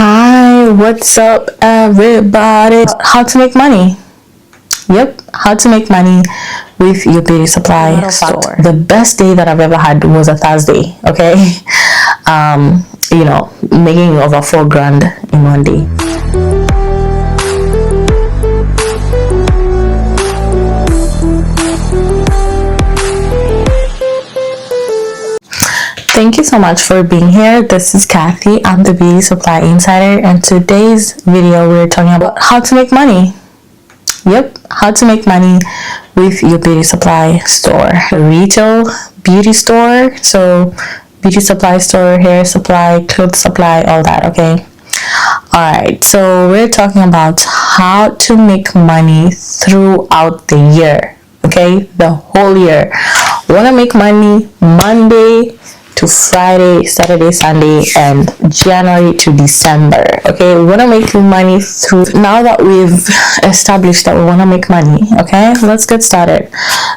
Hi, what's up, everybody? How to make money. Yep, how to make money with your beauty supply store. The best day that I've ever had was a Thursday, okay? Making over $4,000 in one day. Thank you so much for being here. This is Kathy. I'm the Beauty Supply Insider, and today's video we're talking about how to make money. Yep, how to make money with your beauty supply store. A retail beauty store, so beauty supply store, hair supply, clothes supply, all that, okay? Alright, so we're talking about how to make money throughout the year, okay? The whole year. Want to make money Monday to Friday, Saturday, Sunday, and January to December. Okay, we want to make money through. Now that we've established that we want to make money, okay, let's get started.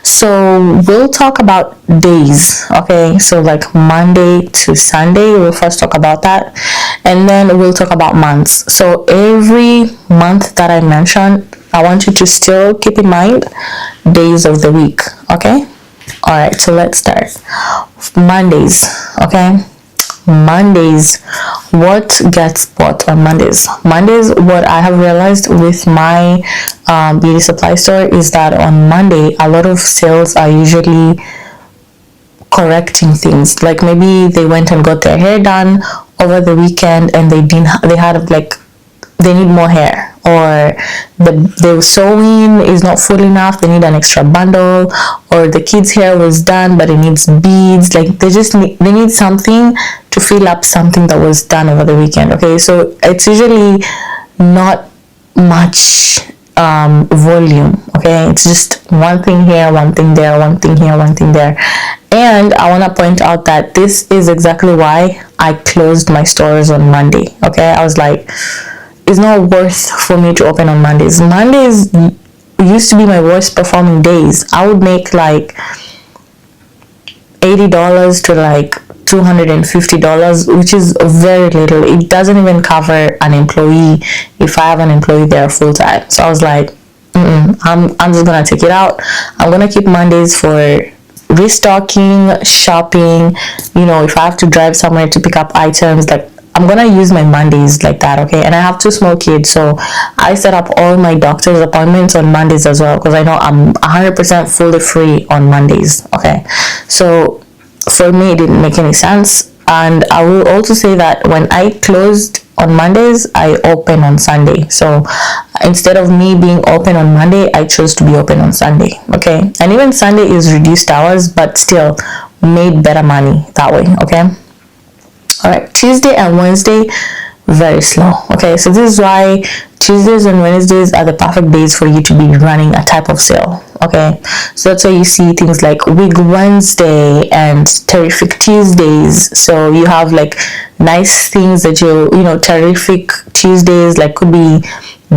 So we'll talk about days. Okay, so like Monday to Sunday, we'll first talk about that, and then we'll talk about months. So every month that I mentioned, I want you to still keep in mind days of the week. Okay. All right, so let's start. Mondays, okay? Mondays, what gets bought on Mondays? Mondays, what I have realized with my beauty supply store is that on Monday, a lot of sales are usually correcting things. Like maybe they went and got their hair done over the weekend and they need more hair, or the sewing is not full enough, they need an extra bundle, or the kids' hair was done but it needs beads. Like they need something to fill up something that was done over the weekend. Okay, so it's usually not much volume. Okay, it's just one thing here, one thing there, one thing here, one thing there. And I want to point out that this is exactly why I closed my stores on Monday. Okay, I was like, it's not worth for me to open on Mondays. Mondays used to be my worst performing days. I would make like $80 to like $250, which is very little. It doesn't even cover an employee if I have an employee there full time. So I was like, I'm just gonna take it out. I'm gonna keep Mondays for restocking, shopping. If I have to drive somewhere to pick up items, like I'm gonna use my Mondays like that, okay? And I have 2 small kids, so I set up all my doctor's appointments on Mondays as well, because I know I'm 100% fully free on Mondays, okay? So for me, it didn't make any sense. And I will also say that when I closed on Mondays, I open on Sunday. So instead of me being open on Monday, I chose to be open on Sunday, okay? And even Sunday is reduced hours, but still made better money that way, okay? All right, Tuesday and Wednesday, very slow. Okay, so this is why Tuesdays and Wednesdays are the perfect days for you to be running a type of sale. Okay, so that's why you see things like Wig Wednesday and Terrific Tuesdays. So you have like nice things that Terrific Tuesdays, like could be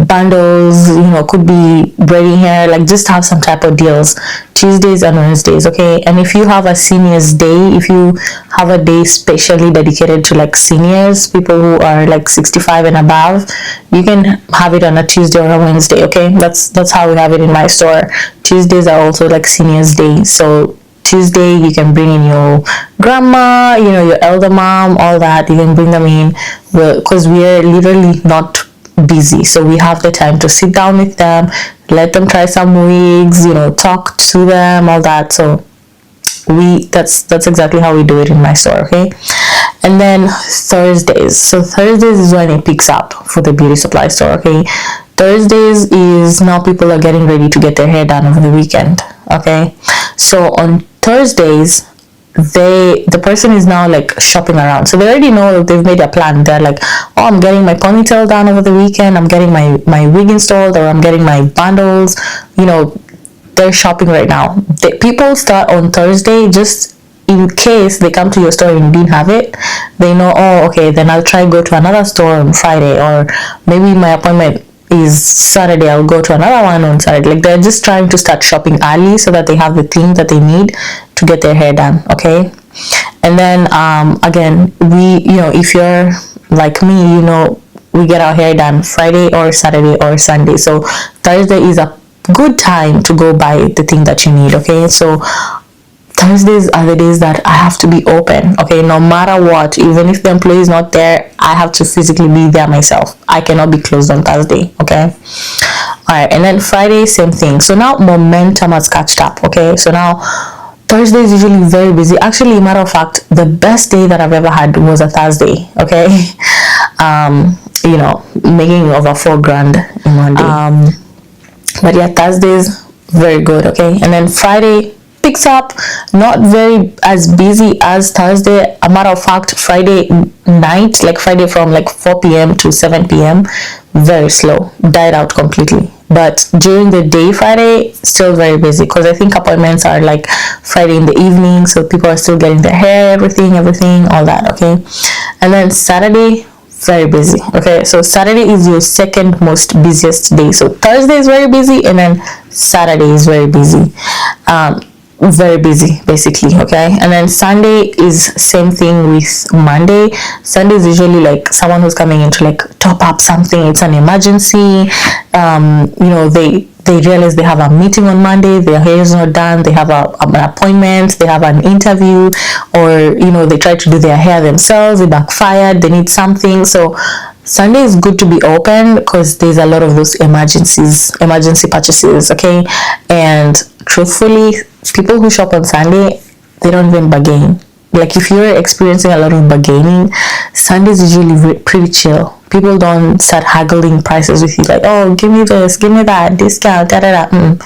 bundles, could be braiding hair, like just have some type of deals Tuesdays and Wednesdays. Okay, and if you have a seniors day, if you have a day specially dedicated to like seniors, people who are like 65 and above, you can have it on a Tuesday or a Wednesday. Okay, that's how we have it in my store. Tuesdays are also like seniors day, so Tuesday you can bring in your grandma, your elder mom, all that. You can bring them in, because we are literally not busy, so we have the time to sit down with them, let them try some wigs, talk to them, all that. So that's exactly how we do it in my store. Okay, and then Thursdays. So Thursdays is when it picks up for the beauty supply store. Okay, Thursdays is now people are getting ready to get their hair done over the weekend. Okay, so on Thursdays, the person is now like shopping around, so they already know, they've made a plan. They're like, oh, I'm getting my ponytail done over the weekend, I'm getting my wig installed, or I'm getting my bundles. They're shopping right now. People start on Thursday, just in case they come to your store and you didn't have it. They know, oh, okay, then I'll try go to another store on Friday, or maybe my appointment is Saturday, I'll go to another one on Saturday. Like, they're just trying to start shopping early so that they have the thing that they need to get their hair done. Okay, and then again, if you're like me, we get our hair done Friday or Saturday or Sunday. So Thursday is a good time to go buy the thing that you need. Okay, so Thursdays are the days that I have to be open. Okay, no matter what, even if the employee is not there, I have to physically be there myself. I cannot be closed on Thursday. Okay, all right. And then Friday, same thing. So now momentum has catched up. Okay, so now Thursday is usually very busy. Actually, matter of fact, the best day that I've ever had was a Thursday. Okay, you know, making over $4,000 in one day. But yeah, Thursdays very good. Okay, and then Friday picks up, not very as busy as Thursday. A matter of fact, Friday night, like Friday from like 4 p.m. to 7 p.m, very slow, died out completely. But during the day, Friday, still very busy, because I think appointments are like Friday in the evening, so people are still getting their hair, everything, all that. Okay, and then Saturday, very busy. Okay, so Saturday is your second most busiest day. So Thursday is very busy, and then Saturday is very busy. Very busy basically. Okay, and then Sunday is same thing with Monday. Sunday is usually like someone who's coming in to like top up something. It's an emergency. You know, they realize they have a meeting on Monday, their hair is not done, they have an appointment, they have an interview, or you know, they try to do their hair themselves, it backfired, they need something. So Sunday is good to be open because there's a lot of those emergency purchases. Okay, and truthfully, people who shop on Sunday, they don't even bargain. Like if you're experiencing a lot of bargaining, Sunday is usually pretty chill. People don't start haggling prices with you like, oh, give me this, give me that, discount, da da da.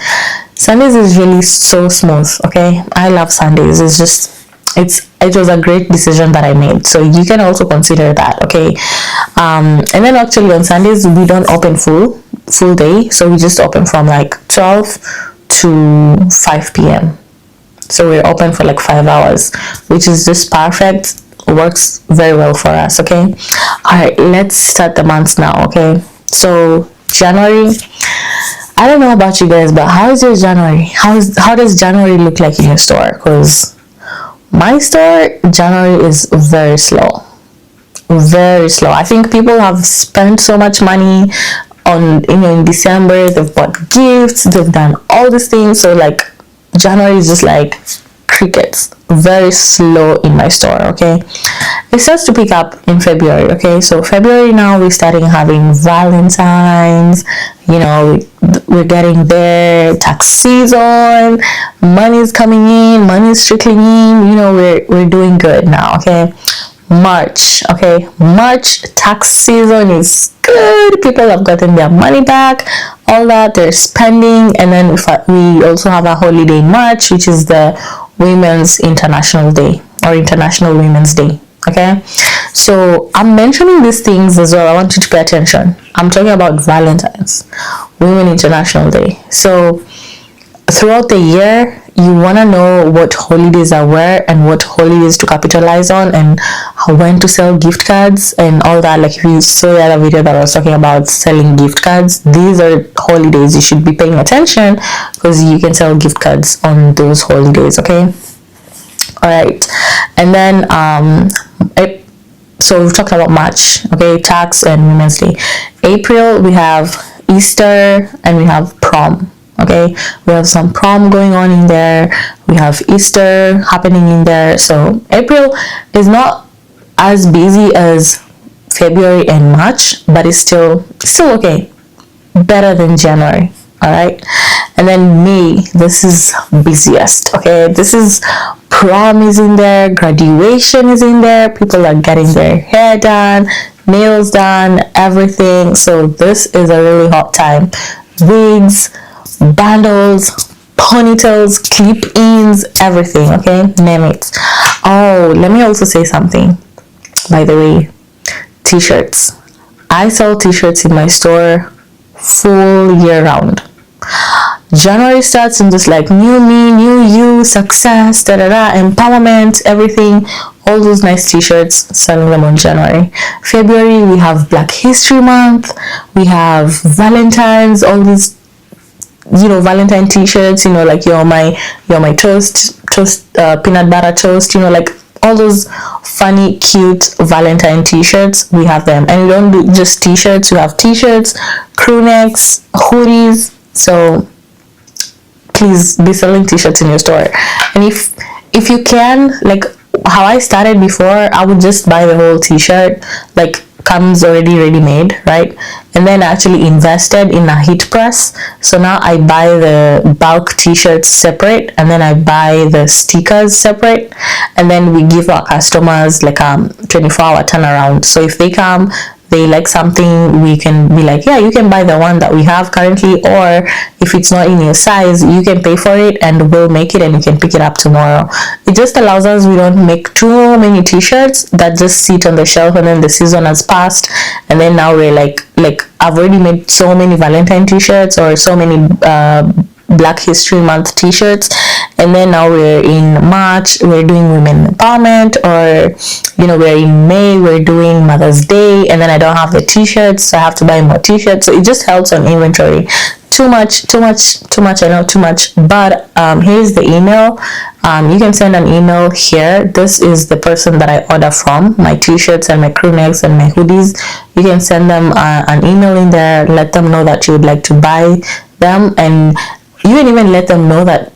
Sundays is really so smooth. Okay, I love Sundays. It's just, it was a great decision that I made, so you can also consider that. Okay, and then actually on Sundays we don't open full day, so we just open from like 12 to 5 p.m. So we're open for like 5 hours, which is just perfect. Works very well for us. Okay, all right, let's start the months now. Okay, so January, I don't know about you guys, but how is your January? How does January look like in your store? Because my store, January is very slow. I think people have spent so much money on, you know, in December. They've bought gifts, they've done all these things, so like January is just like crickets. Very slow in my store. Okay, it starts to pick up in February. Okay, so February now we're starting having Valentine's, you know, we're getting there, tax season, money's coming in, money's trickling in, you know, we're doing good now. Okay, March. Okay, March tax season is good. People have gotten their money back, all that, they're spending. And then we also have a holiday in March, which is the Women's International Day, or International Women's Day. Okay, so I'm mentioning these things as well. I want you to pay attention. I'm talking about Valentine's, Women International Day. So throughout the year, you want to know what holidays are where and what holidays to capitalize on, and when to sell gift cards and all that. Like if you saw the other video that I was talking about selling gift cards, these are holidays you should be paying attention, because you can sell gift cards on those holidays. Okay, all right. And then so we've talked about March. Okay, tax and Women's Day. April, we have Easter and we have Prom. Okay, we have some Prom going on in there, we have Easter happening in there. So April is not as busy as February and March, but it's still okay, better than January. All right, and then May, this is busiest. Okay, this is Prom is in there, graduation is in there, people are getting their hair done, nails done, everything. So this is a really hot time. Wigs, bundles, ponytails, clip-ins, everything. Okay, name it. Oh, let me also say something, by the way. T-shirts. I sell t-shirts in my store full year round. January starts and just like new me, new you, success, empowerment, everything, all those nice t-shirts, selling them on January. February, we have Black History Month, we have Valentine's, all these, you know, Valentine t-shirts, you know, like you're my toast, peanut butter toast, you know, like all those funny, cute Valentine t-shirts, we have them. And we don't do just t-shirts, we have t-shirts, crew necks, hoodies. So please be selling t-shirts in your store. And if you can, like how I started before, I would just buy the whole t-shirt, like comes already ready-made, right? And then I actually invested in a heat press. So now I buy the bulk t-shirts separate, and then I buy the stickers separate, and then we give our customers like 24-hour turnaround. So if they come, they like something, we can be like, yeah, you can buy the one that we have currently, or if it's not in your size, you can pay for it and we'll make it and you can pick it up tomorrow. It just allows us, we don't make too many t-shirts that just sit on the shelf and then the season has passed, and then now we're like I've already made so many Valentine t-shirts or so many Black History Month t-shirts, and then now we're in March, we're doing women empowerment, or we're in May, we're doing Mother's Day, and then I don't have the t-shirts, so I have to buy more t-shirts. So it just helps on inventory. Too much, I know, too much. But here's the email. You can send an email here. This is the person that I order from, my t-shirts and my crew necks and my hoodies. You can send them an email in there, let them know that you would like to buy them, and you can even let them know that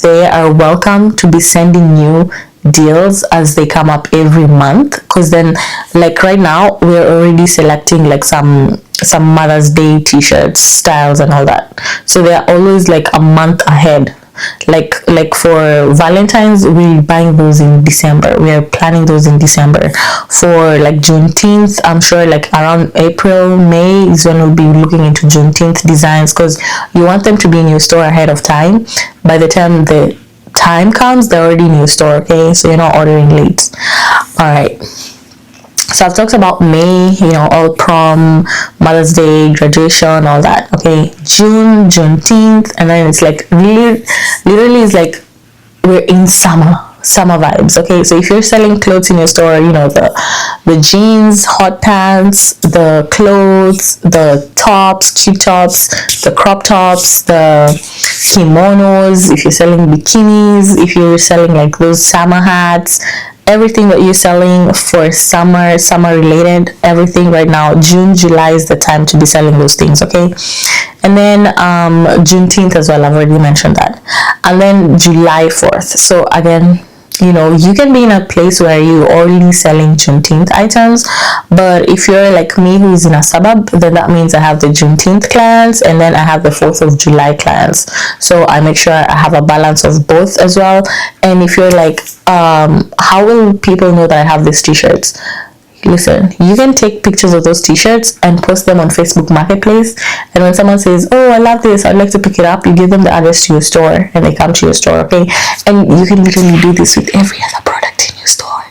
they are welcome to be sending you deals as they come up every month, because then like right now we're already selecting like some Mother's Day t-shirts styles and all that, so they're always like a month ahead. Like for Valentine's, we're buying those in December, we're planning those in December. For like Juneteenth, I'm sure like around April, May is when we'll be looking into Juneteenth designs, because you want them to be in your store ahead of time. By the time the time comes, they're already in your store, okay? So you're not ordering late. All right, so I've talked about May, all prom, Mother's Day, graduation, all that. Okay, June, Juneteenth, and then it's like literally it's like we're in summer vibes. Okay, so if you're selling clothes in your store, the jeans, hot pants, the clothes, the tops, cute tops, the crop tops, the kimonos, if you're selling bikinis, if you're selling like those summer hats, everything that you're selling for summer related, everything right now, June, July is the time to be selling those things. Okay, and then Juneteenth as well, I've already mentioned that, and then July 4th. So again, you can be in a place where you're only selling Juneteenth items, but if you're like me who's in a suburb, then that means I have the Juneteenth clients and then I have the 4th of July clients. So I make sure I have a balance of both as well. And if you're like, how will people know that I have these t-shirts? Listen, you can take pictures of those t-shirts and post them on Facebook Marketplace, and when someone says, oh, I love this, I'd like to pick it up, you give them the address to your store and they come to your store. Okay, and you can literally do this with every other product in your store.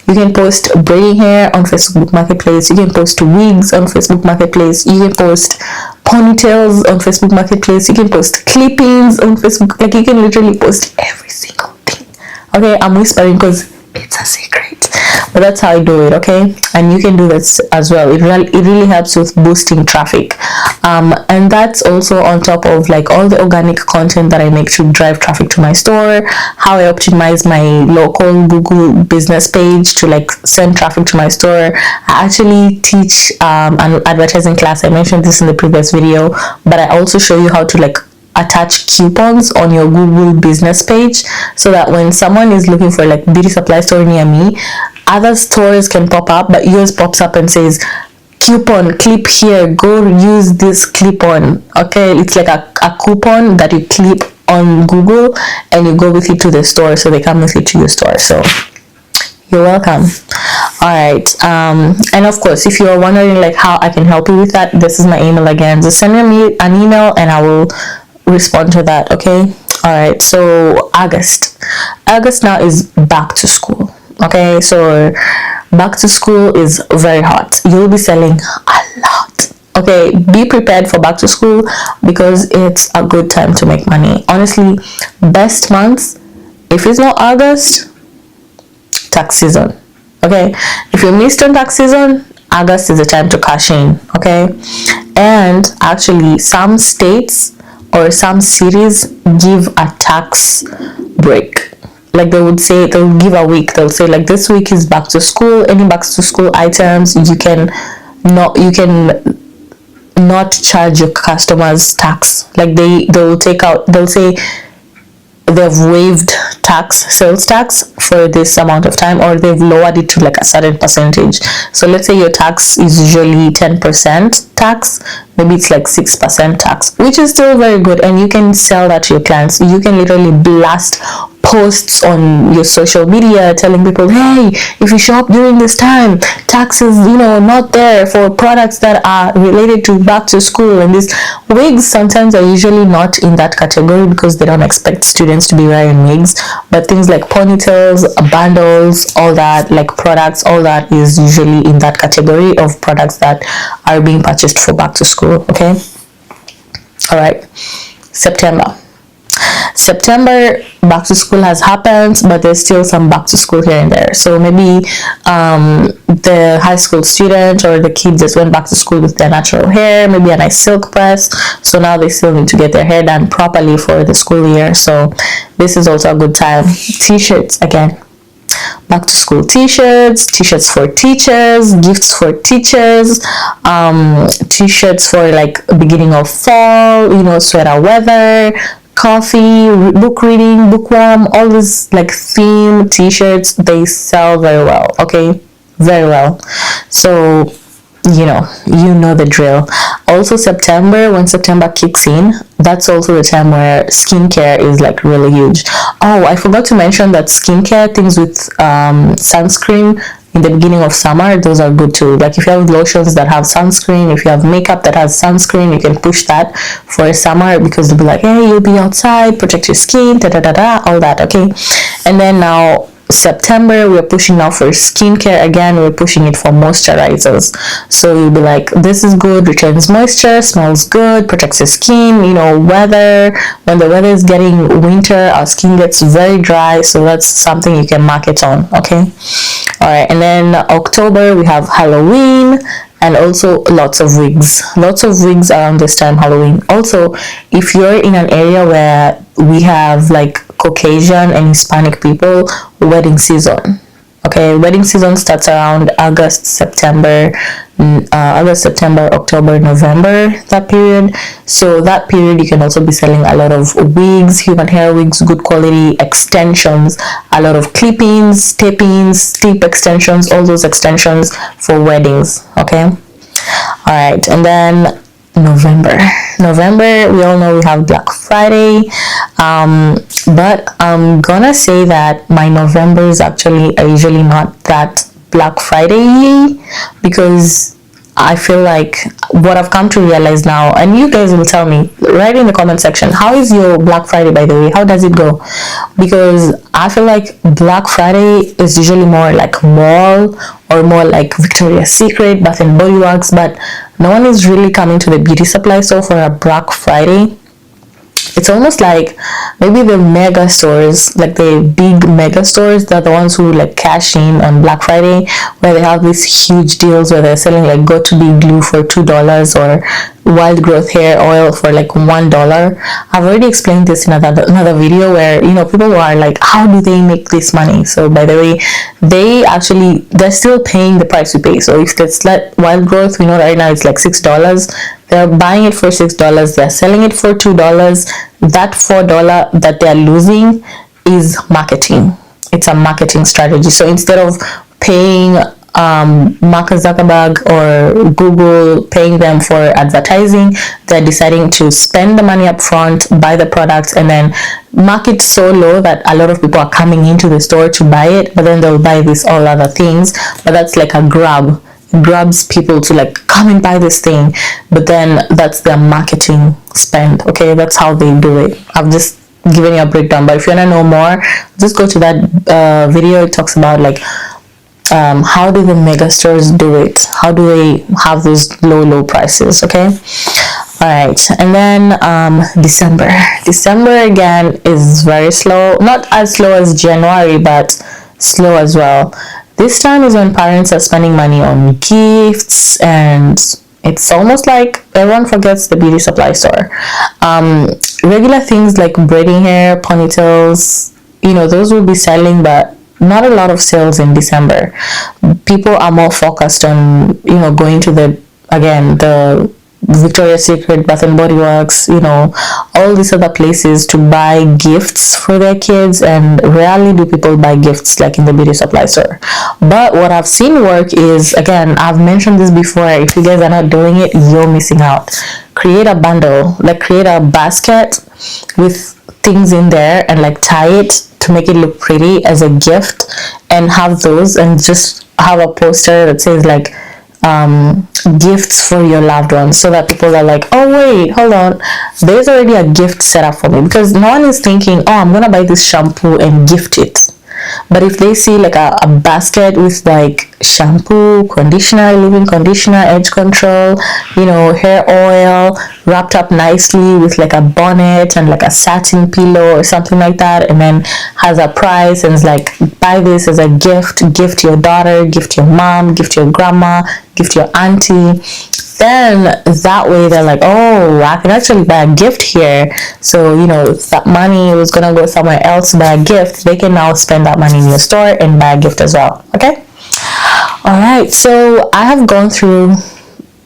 You can post braiding hair on Facebook Marketplace, you can post wigs on Facebook Marketplace, you can post ponytails on Facebook Marketplace, you can post clippings on Facebook. Like, you can literally post every single thing. Okay, I'm whispering because it's a secret, but that's how I do it. Okay, and you can do that as well. It really helps with boosting traffic, and that's also on top of like all the organic content that I make to drive traffic to my store, how I optimize my local Google business page to like send traffic to my store. I actually teach an advertising class. I mentioned this in the previous video, but I also show you how to like attach coupons on your Google business page, so that when someone is looking for like beauty supply store near me, other stores can pop up, but yours pops up and says coupon, clip here, go use this clip on. Okay, it's like a coupon that you clip on Google and you go with it to the store, so they come with it to your store. So you're welcome. All right, and of course, if you're wondering like how I can help you with that, this is my email again. Just send me an email and I will respond to that. Okay, all right. So August now is back to school. Okay, so back to school is very hot. You'll be selling a lot. Okay, be prepared for back to school because it's a good time to make money. Honestly, best months, if it's not August, tax season. Okay, if you missed on tax season, August is the time to cash in. Okay, and actually some states or some cities give a tax break. like they would say, they'll give a week, they'll say like this week is back to school, any back to school items you can not charge your customers tax. Like they'll say they've waived sales tax for this amount of time, or they've lowered it to like a certain percentage. So let's say your tax is usually 10% tax, maybe it's like 6% tax, which is still very good, and you can sell that to your clients. You can literally blast posts on your social media telling people, hey, if you shop during this time, taxes, not there for products that are related to back to school. And these wigs sometimes are usually not in that category because they don't expect students to be wearing wigs, but things like ponytails, bundles, all that, like products, all that is usually in that category of products that are being purchased for back to school. Okay, all right. September back to school has happened, but there's still some back to school here and there. So maybe the high school student or the kids just went back to school with their natural hair, maybe a nice silk press, so now they still need to get their hair done properly for the school year. So this is also a good time. T-shirts again, back to school t-shirts for teachers, gifts for teachers, t-shirts for like beginning of fall, sweater weather, coffee, book reading, bookworm, all these like theme t-shirts, they sell very well. Okay, very well. So you know the drill. Also September, when September kicks in, that's also the time where skincare is like really huge. Oh, I forgot to mention that skincare things with sunscreen in the beginning of summer, those are good too. Like if you have lotions that have sunscreen, if you have makeup that has sunscreen, you can push that for summer, because they'll be like, hey, you'll be outside, protect your skin, all that. Okay, and then now September, we're pushing now for skincare again. We're pushing it for moisturizers. So you'll be like, this is good, retains moisture, smells good, protects your skin. Weather, when the weather is getting winter, our skin gets very dry, so that's something you can market on. Okay, all right. And then October, we have Halloween, and also lots of wigs around this time, Halloween. Also, if you're in an area where we have like Caucasian and Hispanic people, wedding season. Okay, wedding season starts around August, September, October, November, that period. So that period you can also be selling a lot of wigs, human hair wigs, good quality extensions, a lot of clip-ins, tape-ins, tip extensions, all those extensions for weddings. Okay, all right. And then November, we all know we have Black Friday, but I'm gonna say that my Novembers actually are usually not that Black Friday, because I feel like what I've come to realize now, and you guys will tell me right in the comment section, how is your Black Friday, by the way? How does it go? Because I feel like Black Friday is usually more like mall, or more like Victoria's Secret, Bath and Body Works, but no one is really coming to the beauty supply store for a Black Friday. It's almost like maybe the mega stores, like the big mega stores, they're the ones who like cash in on Black Friday, where they have these huge deals where they're selling like Got to Be Glue for $2 or Wild Growth Hair Oil for like $1. I've already explained this in another video where people are like, how do they make this money? So by the way, they're still paying the price we pay. So if it's like Wild Growth, we know right now it's like $6. They're buying it for $6, they're selling it for $2. That $4 that they're losing is marketing. It's a marketing strategy. So instead of paying Mark Zuckerberg or Google, paying them for advertising, they're deciding to spend the money up front, buy the products, and then market so low that a lot of people are coming into the store to buy it, but then they'll buy these all other things. But that's like a grabs people to like come and buy this thing, but then that's their marketing spend. Okay, that's how they do it. I've just given you a breakdown, but if you want to know more, just go to that video. It talks about like how do the mega stores do it, how do they have those low prices. Okay, all right. And then December again is very slow, not as slow as January, but slow as well. This time is when parents are spending money on gifts, and it's almost like everyone forgets the beauty supply store. Regular things like braiding hair, ponytails, those will be selling, but not a lot of sales in December. People are more focused on going to the Victoria's Secret, Bath and Body Works, all these other places to buy gifts for their kids, and rarely do people buy gifts like in the beauty supply store. But what I've seen work is, again, I've mentioned this before, if you guys are not doing it, you're missing out. Create a bundle, like create a basket with things in there and like tie it to make it look pretty as a gift, and have those, and just have a poster that says like gifts for your loved ones, so that people are like, oh wait, hold on, there's already a gift set up for me, because no one is thinking, oh, I'm gonna buy this shampoo and gift it. But if they see like a basket with like shampoo, conditioner, leave-in conditioner, edge control, hair oil wrapped up nicely with like a bonnet and like a satin pillow or something like that, and then has a price, and it's like, buy this as a gift your daughter, gift your mom, gift your grandma, gift your auntie, then that way they're like, oh, I can actually buy a gift here. So if that money was gonna go somewhere else to buy a gift, they can now spend that money in your store and buy a gift as well. Okay, all right, so I have gone through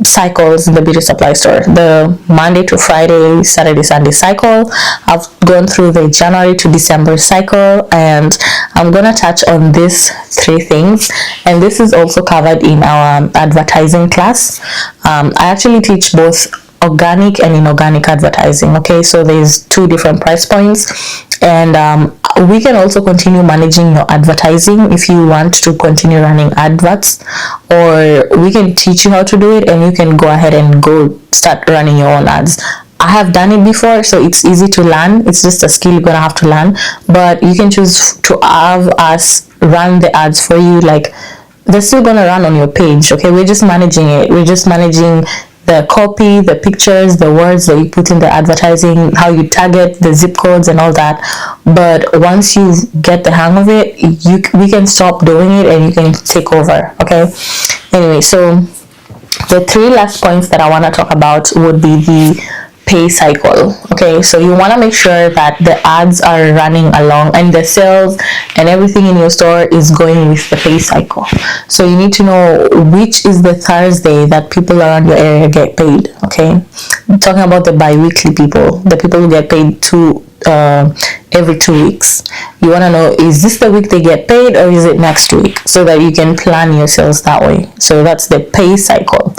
cycles in the beauty supply store: the Monday to Friday, Saturday, Sunday cycle. I've gone through the January to December cycle, and I'm gonna touch on these 3 things, and this is also covered in our advertising class. I actually teach both organic and inorganic advertising. Okay, so there's 2 different price points, and we can also continue managing your advertising if you want to continue running adverts, or we can teach you how to do it, and you can go ahead and go start running your own ads. I have done it before, so it's easy to learn. It's just a skill you're gonna have to learn, but you can choose to have us run the ads for you. Like, they're still gonna run on your page. Okay, we're just managing it. We're just managing the copy, the pictures, the words that you put in the advertising, how you target, the zip codes and all that. But once you get the hang of it, we can stop doing it and you can take over. Okay, anyway, so the 3 last points that I want to talk about would be the pay cycle. Okay, so you want to make sure that the ads are running along and the sales and everything in your store is going with the pay cycle. So you need to know which is the Thursday that people around your area get paid. Okay, I'm talking about the bi-weekly people, the people who get paid every 2 weeks. You want to know, is this the week they get paid, or is it next week, so that you can plan your sales that way. So that's the pay cycle.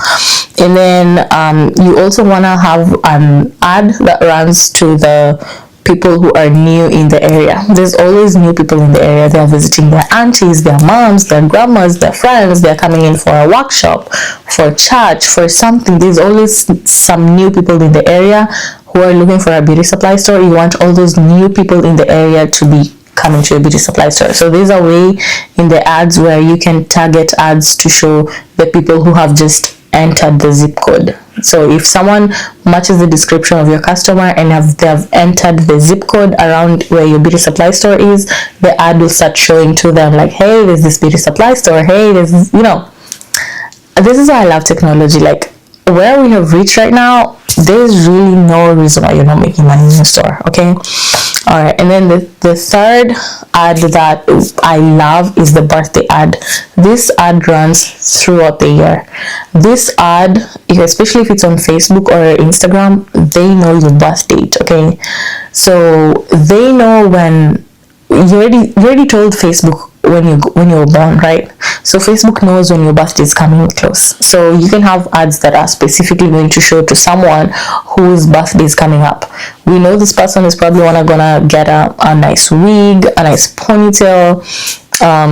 And then you also want to have an ad that runs to the people who are new in the area. There's always new people in the area. They're visiting their aunties, their moms, their grandmas, their friends. They're coming in for a workshop, for church, for something. There's always some new people in the area who are looking for a beauty supply store. You want all those new people in the area to be coming to a beauty supply store. So there's a way in the ads where you can target ads to show the people who have just entered the zip code. So if someone matches the description of your customer and they have entered the zip code around where your beauty supply store is, the ad will start showing to them like, hey, there's this beauty supply store, hey, there's this is why I love technology. Like, where we have reached right now, there's really no reason why you're not making money in your store. Okay, all right. And then the third ad that I love is the birthday ad. This ad runs throughout the year. This ad, especially if it's on Facebook or Instagram, they know your birth date. Okay, so they know when you already told Facebook when you were born, right? So Facebook knows when your birthday is coming close. So you can have ads that are specifically going to show to someone whose birthday is coming up. We know this person is probably gonna get a nice wig, a nice ponytail.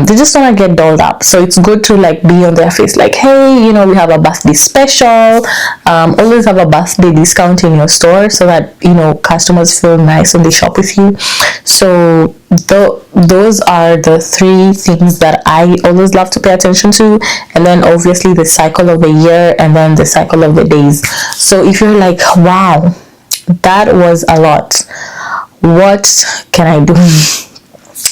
They just want to get dolled up, so it's good to like be on their face like, hey, we have a birthday special. Always have a birthday discount in your store, so that customers feel nice when they shop with you. So those are the 3 things that I always love to pay attention to. And then obviously the cycle of the year, and then the cycle of the days. So if you're like, wow, that was a lot, what can I do?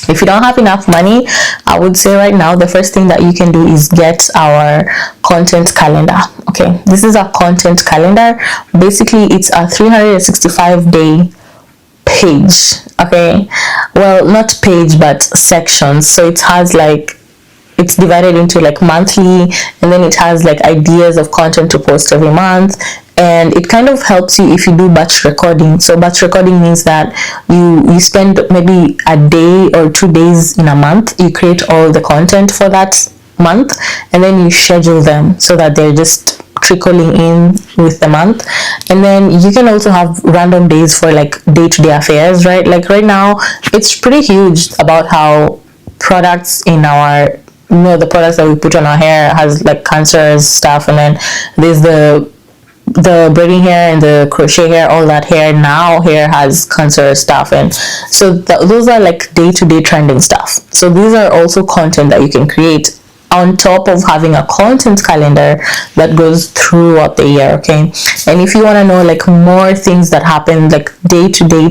If you don't have enough money, I would say right now the first thing that you can do is get our content calendar. Okay, this is a content calendar. Basically, it's a 365-day page. Okay, well, not page but sections. So it has like, it's divided into like monthly, and then it has like ideas of content to post every month, and it kind of helps you if you do batch recording. So batch recording means that you spend maybe a day or 2 days in a month, you create all the content for that month, and then you schedule them so that they're just trickling in with the month. And then you can also have random days for like day-to-day affairs, right? Like right now it's pretty huge about how products in our, the products that we put on our hair has like cancerous stuff, and then there's the braiding hair and the crochet hair, all that hair now hair has cancerous stuff, and so those are like day-to-day trending stuff. So these are also content that you can create on top of having a content calendar that goes throughout the year. Okay, and if you want to know like more things that happen like day to day,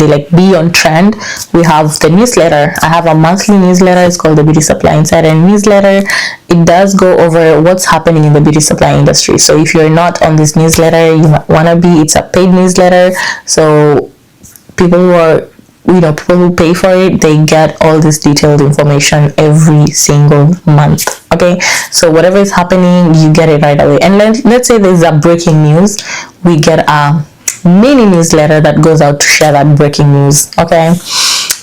like be on trend, we have the newsletter. I have a monthly newsletter. It's called the Beauty Supply Insider newsletter. It does go over what's happening in the beauty supply industry. So if you're not on this newsletter, you might want to be. It's a paid newsletter, so people who are, people who pay for it, they get all this detailed information every single month. Okay, so whatever is happening, you get it right away. And let's say there's a breaking news, we get a mini newsletter that goes out to share that breaking news. Okay,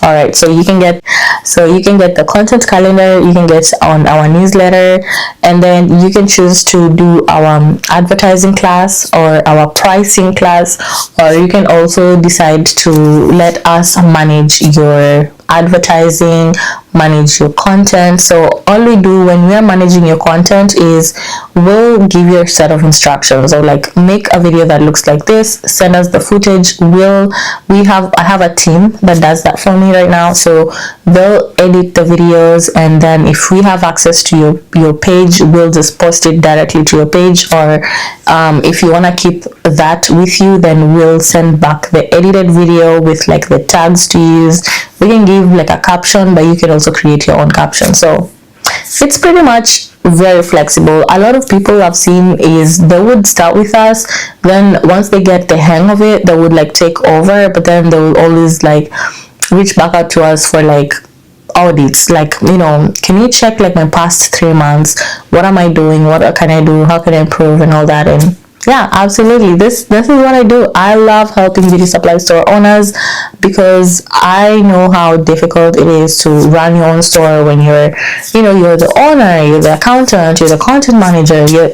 all right, so you can get the content calendar, you can get on our newsletter, and then you can choose to do our advertising class or our pricing class, or you can also decide to let us manage your advertising, manage your content. So all we do when we are managing your content is we'll give you a set of instructions, or like, make a video that looks like this, send us the footage. I have a team that does that for me right now, so they'll edit the videos, and then if we have access to your page, we'll just post it directly to your page, or if you want to keep that with you, then we'll send back the edited video with like the tags to use. We can give like a caption, but you can also create your own caption. So it's pretty much very flexible. A lot of people I've seen is they would start with us, then once they get the hang of it, they would like take over, but then they will always like reach back out to us for like audits, like, can you check like my past 3 months, what am I doing, what can I do, how can I improve, and all that. And yeah, absolutely, this is what I do. I love helping beauty supply store owners because I know how difficult it is to run your own store when you're the owner, you're the accountant, you're the content manager, you're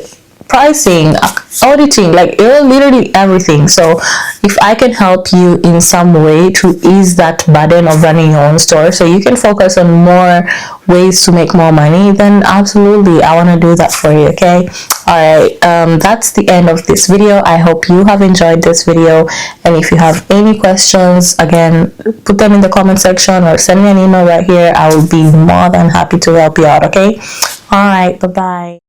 pricing, auditing, like you're literally everything. So if I can help you in some way to ease that burden of running your own store so you can focus on more ways to make more money, then absolutely, I want to do that for you. Okay, all right, that's the end of this video. I hope you have enjoyed this video, and if you have any questions, again, put them in the comment section or send me an email right here. I will be more than happy to help you out. Okay, all right, bye bye.